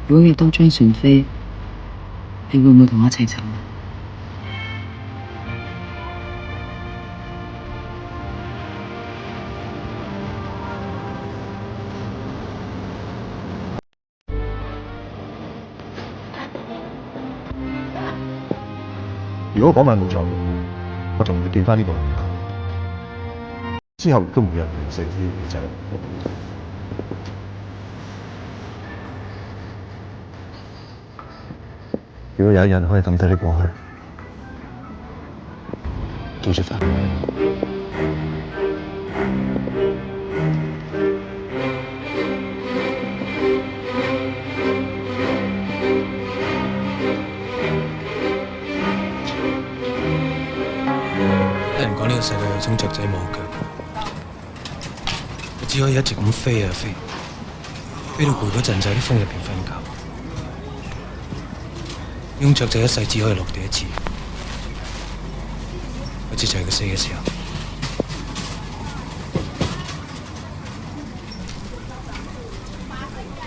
如果要多張船飛，你會唔會同我一齊走？如果嗰晚冇撞到，我仲會見翻呢個人。之後都唔會有人聯繫啲仔。如果有一日可以抌低你過去，記住翻。聽人講呢個世界有種雀仔冇腳，只可以一直咁飛啊飛，飛到攰嗰陣就喺啲風入邊瞓覺。呢種雀仔一世只可以落地一次，好似就係佢死嘅時候。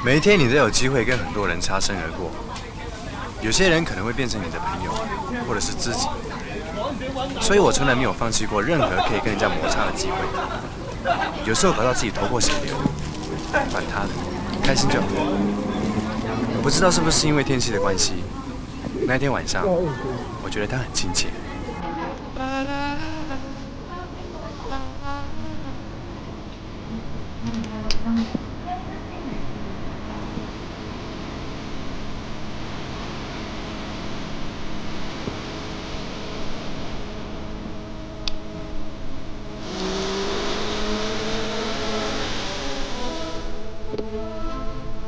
每一天你都有機會跟很多人擦身而過，有些人可能會變成你的朋友，或者是知己。所以我從來沒有放棄過任何可以跟人家摩擦的機會。有時候搞到自己頭破血流，管他的，開心就好。我不知道是不是因為天氣的關係，那天晚上我覺得他很親切。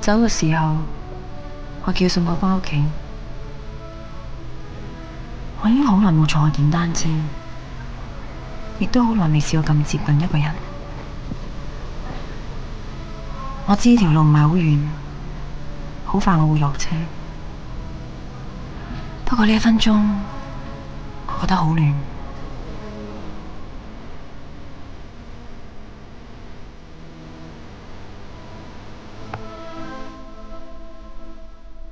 走嘅時候，我叫送我返屋企。我已經好耐冇坐過電單車，亦都好耐未試過咁接近一個人。我知條路唔係好遠，好快我會落車。不過呢1分鐘，我覺得好亂。